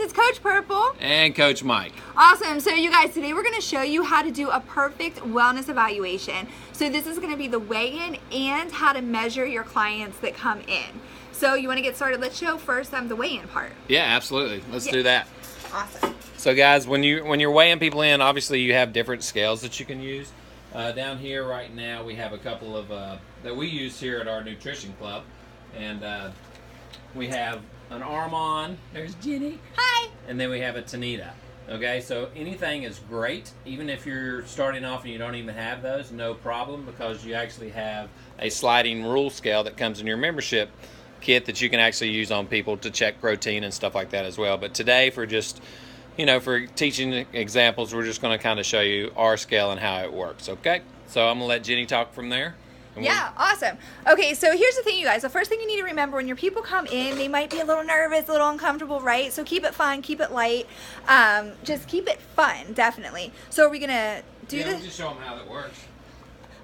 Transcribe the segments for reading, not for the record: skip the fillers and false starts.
it's Coach Purple. And Coach Mike. Awesome. So you guys, today we're going to show you how to do a perfect wellness evaluation. So this is going to be the weigh-in and how to measure your clients that come in. So you want to get started? Let's show first the weigh-in part. Yeah, absolutely. Let's do that. Awesome. So guys, when you're weighing people in, obviously you have different scales that you can use. Down here right now we have a couple of that we use here at our nutrition club, and we have an Arm-On. There's Jenny. Hi. And then we have a Tanita. Okay, so anything is great, even if you're starting off and you don't even have those, no problem, because you actually have a sliding rule scale that comes in your membership kit that you can actually use on people to check protein and stuff like that as well. But today, for just, for teaching examples, we're just going to kind of show you our scale and how it works. Okay, so I'm going to let Jenny talk from there. Yeah, awesome. Okay, so here's the thing, you guys. The first thing you need to remember, when your people come in, they might be a little nervous, a little uncomfortable, right? So keep it fun, keep it light. Just keep it fun, definitely. So are we going to do this? Just show them how that works.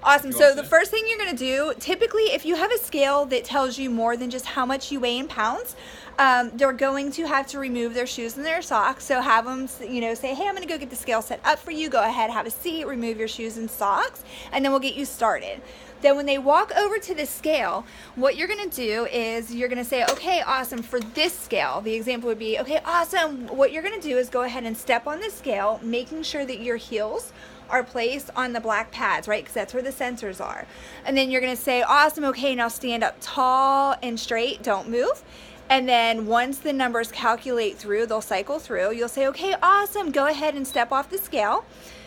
Awesome. So the first thing you're going to do, typically if you have a scale that tells you more than just how much you weigh in pounds, they're going to have to remove their shoes and their socks. So have them, say, hey, I'm going to go get the scale set up for you. Go ahead, have a seat, remove your shoes and socks, and then we'll get you started. Then when they walk over to the scale, what you're going to do is you're going to say, okay, awesome, for this scale, the example would be, okay, awesome. What you're going to do is go ahead and step on the scale, making sure that your heels are placed on the black pads, right? Because that's where the sensors are. And then you're going to say, awesome, okay, now stand up tall and straight, don't move. And then once the numbers calculate through, they'll cycle through, you'll say, okay, awesome, go ahead and step off the scale.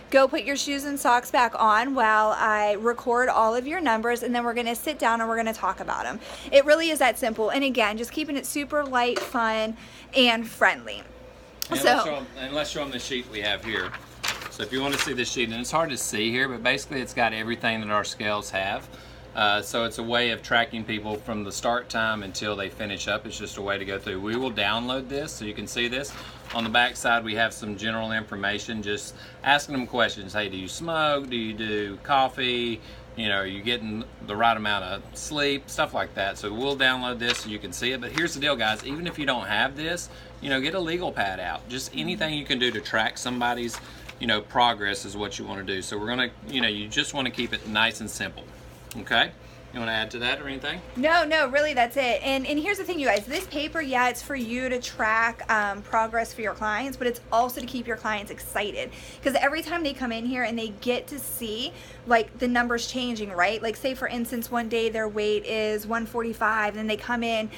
Go put your shoes and socks back on while I record all of your numbers, and then we're going to sit down and we're going to talk about them. It really is that simple. And again, just keeping it super light, fun, and friendly. And let's show them the sheet we have here. So if you want to see this sheet, and it's hard to see here, but basically it's got everything that our scales have. So it's a way of tracking people from the start time until they finish up. It's just a way to go through. We will download this so you can see this. On the back side we have some general information, just asking them questions. Hey, do you smoke? Do you do coffee? Are you getting the right amount of sleep? Stuff like that. So we'll download this so you can see it. But here's the deal, guys. Even if you don't have this, get a legal pad out. Just anything you can do to track somebody's progress is what you want to do. So we're gonna, you just want to keep it nice and simple. Okay? You want to add to that or anything? No, really, that's it. And here's the thing, you guys. This paper, yeah, it's for you to track progress for your clients, but it's also to keep your clients excited. Because every time they come in here and they get to see, like, the numbers changing, right? Like, say, for instance, one day their weight is 145, and they come in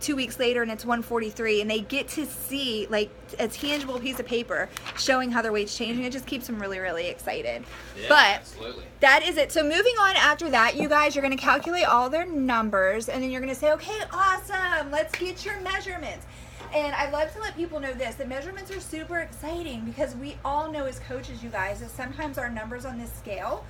2 weeks later and it's 143, and they get to see, like, a tangible piece of paper showing how their weight's changing. It just keeps them really, really excited. Yeah, but absolutely. That is it. So moving on after that, you guys, you're going to calculate all their numbers, and then you're going to say, okay, awesome, let's get your measurements. And I love to let people know this, that measurements are super exciting, because we all know as coaches, you guys, that sometimes our numbers on this scale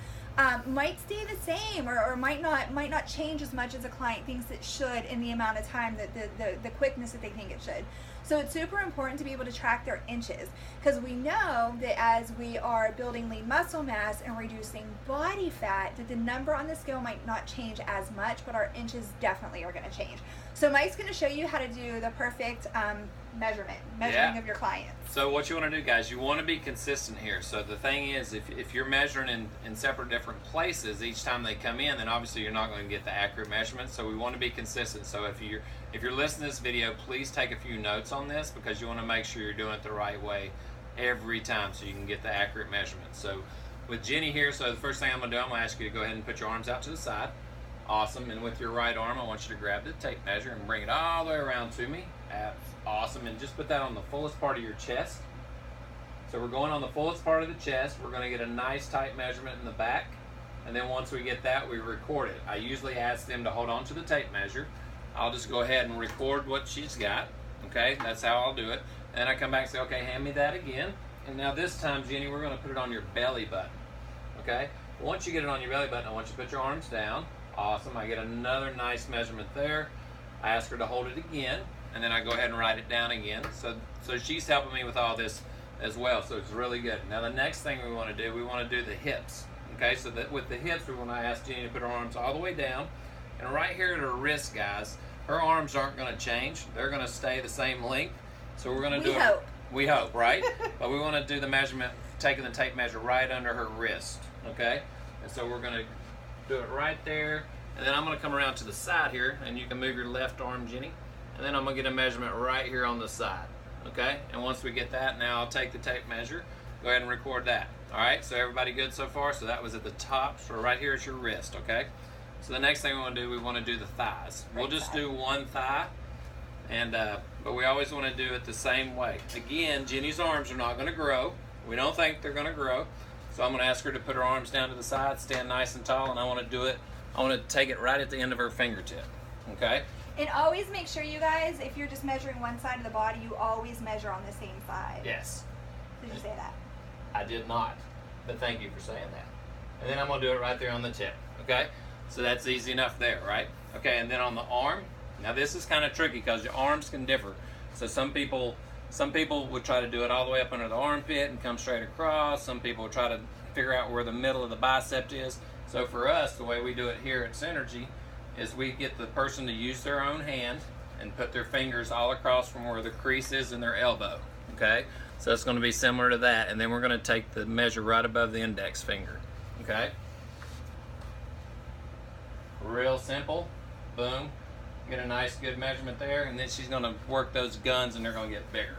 might stay the same, or might not change as much as a client thinks it should in the amount of time, that the quickness that they think it should. So it's super important to be able to track their inches, because we know that as we are building lean muscle mass and reducing body fat, that the number on the scale might not change as much, but our inches definitely are going to change. So Mike's going to show you how to do the perfect measuring of your clients. So what you want to do, guys, you want to be consistent here. So the thing is, if you're measuring in separate different places each time they come in, then obviously you're not going to get the accurate measurements. So we want to be consistent. So if you're listening to this video, please take a few notes on this, because you want to make sure you're doing it the right way every time so you can get the accurate measurements. So with Jenny here, so the first thing I'm going to do, I'm going to ask you to go ahead and put your arms out to the side. Awesome. And with your right arm, I want you to grab the tape measure and bring it all the way around to me. That's awesome. And just put that on the fullest part of your chest. So we're going on the fullest part of the chest. We're going to get a nice tight measurement in the back. And then once we get that, we record it. I usually ask them to hold on to the tape measure. I'll just go ahead and record what she's got. Okay, that's how I'll do it. And I come back and say, okay, hand me that again. And now this time, Jenny, we're going to put it on your belly button. Okay, once you get it on your belly button, I want you to put your arms down. Awesome. I get another nice measurement there. I ask her to hold it again, and then I go ahead and write it down again. So she's helping me with all this as well, so it's really good. Now the next thing we want to do, we want to do the hips. Okay, so that with the hips, we want to ask Jenny to put her arms all the way down, and right here at her wrist, guys, her arms aren't going to change. They're going to stay the same length. So we're going to do hope. it. We hope, right? But we want to do the measurement, taking the tape measure right under her wrist, okay? And so we're going to do it right there. And then I'm going to come around to the side here, and you can move your left arm, Jenny. And then I'm going to get a measurement right here on the side, okay? And once we get that, now I'll take the tape measure. Go ahead and record that. All right, so everybody good so far? So that was at the top, so right here is your wrist, okay? So the next thing we want to do, we want to do the thighs. We'll just do one thigh, and but we always want to do it the same way. Again, Jenny's arms are not going to grow. We don't think they're going to grow. So I'm going to ask her to put her arms down to the side, stand nice and tall, and I want to do it. I want to take it right at the end of her fingertip, okay? And always make sure, you guys, if you're just measuring one side of the body, you always measure on the same side. Yes. Did you say that? I did not, but thank you for saying that. And then I'm going to do it right there on the tip, okay? So that's easy enough there, right? Okay, and then on the arm, now this is kind of tricky because your arms can differ. So some people would try to do it all the way up under the armpit and come straight across. Some people would try to figure out where the middle of the bicep is. So for us, the way we do it here at Synergy is we get the person to use their own hand and put their fingers all across from where the crease is in their elbow, okay? So it's going to be similar to that, and then we're going to take the measure right above the index finger, okay? Real simple, boom. Get a nice good measurement there, and then she's going to work those guns and they're going to get bigger,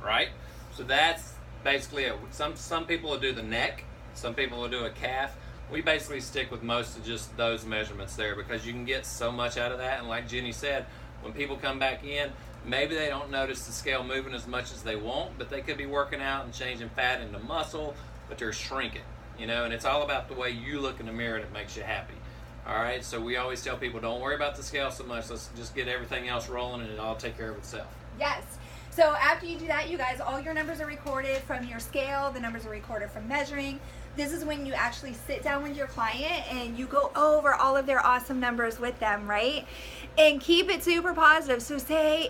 right? So that's basically it. Some people will do the neck, some people will do a calf. We basically stick with most of just those measurements there because you can get so much out of that, and like Jenny said, when people come back in, maybe they don't notice the scale moving as much as they want, but they could be working out and changing fat into muscle, but they're shrinking, you know, and it's all about the way you look in the mirror that makes you happy. All right, so we always tell people, don't worry about the scale so much. Let's just get everything else rolling and it'll all take care of itself. Yes. So after you do that, you guys, all your numbers are recorded from your scale. The numbers are recorded from measuring. This is when you actually sit down with your client and you go over all of their awesome numbers with them, right? And keep it super positive. So say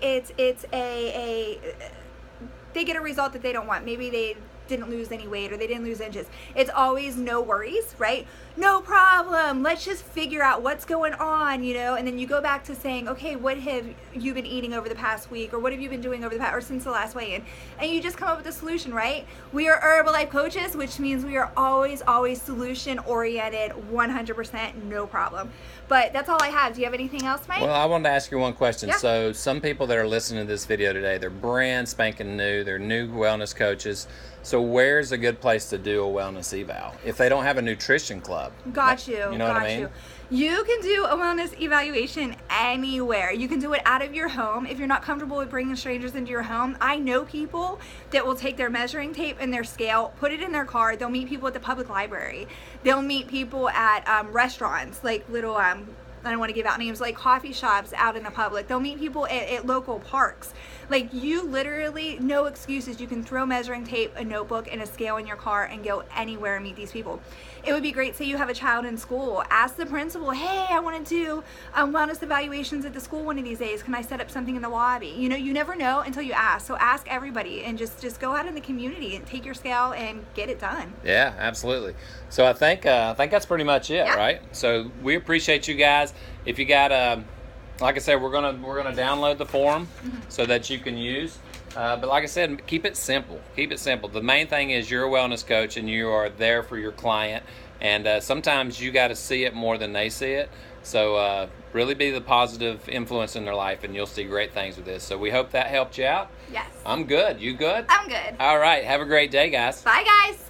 they get a result that they don't want. Maybe they didn't lose any weight or they didn't lose inches. It's always no worries, right? No problem. Let's just figure out what's going on, you know, and then you go back to saying, okay, what have you been eating over the past week, or what have you been doing over the past, or since the last weigh-in, and you just come up with a solution, right? We are Herbalife coaches, which means we are always solution oriented, 100%, no problem. But that's all I have. Do you have anything else, Mike? Well, I wanted to ask you one question. Yeah. So some people that are listening to this video today, they're brand spanking new, they're new wellness coaches. So where's a good place to do a wellness eval if they don't have a nutrition club? Got you. You know what I mean? You can do a wellness evaluation anywhere. You can do it out of your home. If you're not comfortable with bringing strangers into your home, I know people that will take their measuring tape and their scale, put it in their car. They'll meet people at the public library. They'll meet people at restaurants, like little, I don't want to give out names, like coffee shops out in the public. They'll meet people at local parks. Like, you literally, no excuses. You can throw measuring tape, a notebook, and a scale in your car and go anywhere and meet these people. It would be great, say you have a child in school, ask the principal, hey, I want to do wellness evaluations at the school one of these days. Can I set up something in the lobby? You know, you never know until you ask. So ask everybody and just go out in the community and take your scale and get it done. Yeah, absolutely. So I think that's pretty much it, Yeah. right? So we appreciate you guys. If you got like I said, we're gonna download the form so that you can use. But like I said, keep it simple. Keep it simple. The main thing is you're a wellness coach and you are there for your client. And sometimes you got to see it more than they see it. So really be the positive influence in their life, and you'll see great things with this. So we hope that helped you out. Yes. I'm good. You good? I'm good. All right. Have a great day, guys. Bye, guys.